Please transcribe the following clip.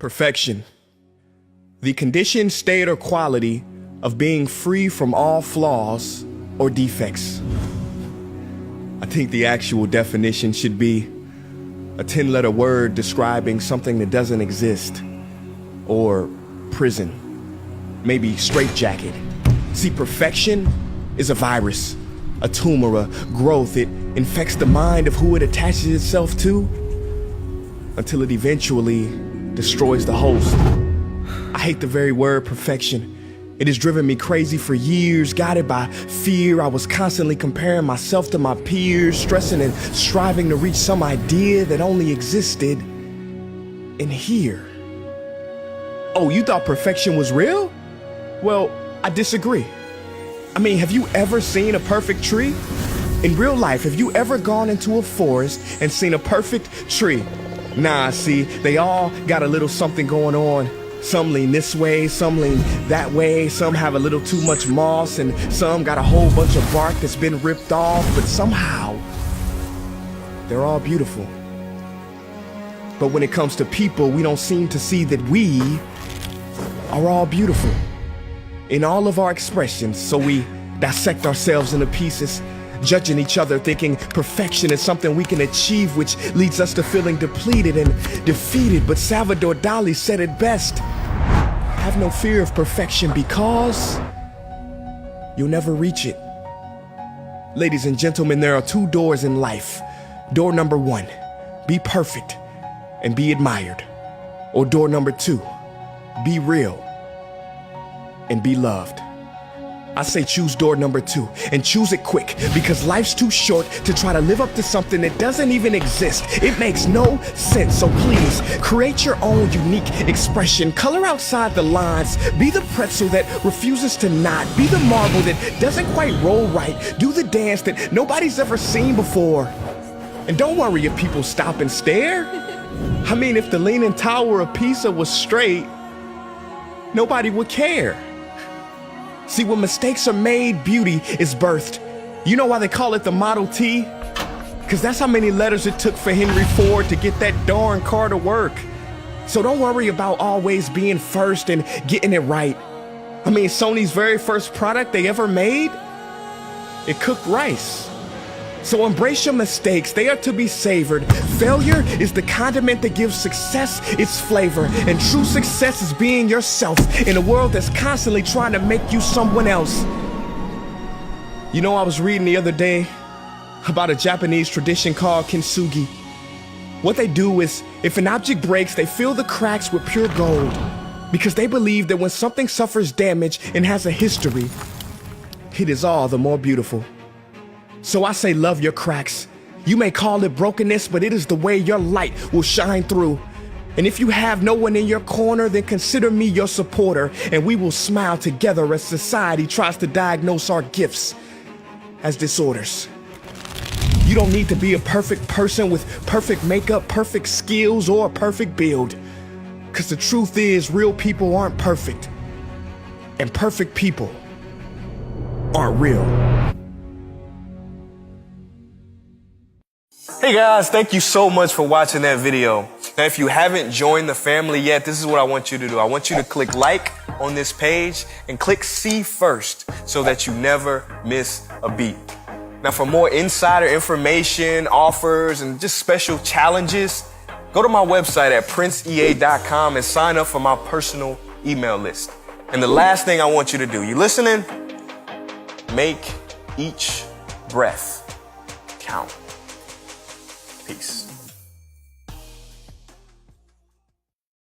Perfection. The condition, state, or quality of being free from all flaws or defects. I think the actual definition should be a 10-letter word describing something that doesn't exist. Or prison. Maybe straitjacket. See, perfection is a virus, a tumor, a growth. It infects the mind of who it attaches itself to until it eventually destroys the host. I hate the very word perfection. It has driven me crazy for years, guided by fear. I was constantly comparing myself to my peers, stressing and striving to reach some idea that only existed in here. Oh, you thought perfection was real? Well, I disagree. I mean, have you ever seen a perfect tree? In real life, have you ever gone into a forest and seen a perfect tree? Nah, see, they all got a little something going on. Some lean this way, some lean that way, some have a little too much moss, and some got a whole bunch of bark that's been ripped off, but somehow, they're all beautiful. But when it comes to people, we don't seem to see that we are all beautiful in all of our expressions, so we dissect ourselves into pieces, judging each other, thinking perfection is something we can achieve, which leads us to feeling depleted and defeated. But Salvador Dali said it best: have no fear of perfection because you'll never reach it. Ladies and gentlemen, there are two doors in life. Door number one, be perfect and be admired. Or door number two, be real and be loved. I say choose door number two, and choose it quick, because life's too short to try to live up to something that doesn't even exist. It makes no sense. So please create your own unique expression. Color outside the lines. Be the pretzel that refuses to nod. Be the marble that doesn't quite roll right. Do the dance that nobody's ever seen before. And don't worry if people stop and stare. I mean, if the Leaning Tower of Pisa was straight, nobody would care. See, when mistakes are made, beauty is birthed. You know why they call it the Model T? Because that's how many letters it took for Henry Ford to get that darn car to work. So don't worry about always being first and getting it right. I mean, Sony's very first product they ever made, it cooked rice. So embrace your mistakes, they are to be savored. Failure is the condiment that gives success its flavor. And true success is being yourself in a world that's constantly trying to make you someone else. You know, I was reading the other day about a Japanese tradition called kintsugi. What they do is, if an object breaks, they fill the cracks with pure gold, because they believe that when something suffers damage and has a history, it is all the more beautiful. So I say love your cracks. You may call it brokenness, but it is the way your light will shine through. And if you have no one in your corner, then consider me your supporter, and we will smile together as society tries to diagnose our gifts as disorders. You don't need to be a perfect person with perfect makeup, perfect skills, or a perfect build. Because the truth is, real people aren't perfect. And perfect people aren't real. Hey guys, thank you so much for watching that video. Now, if you haven't joined the family yet, this is what I want you to do. I want you to click like on this page and click see first so that you never miss a beat. Now, for more insider information, offers, and just special challenges, go to my website at princeea.com and sign up for my personal email list. And the last thing I want you to do, you listening? Make each breath count. Peace.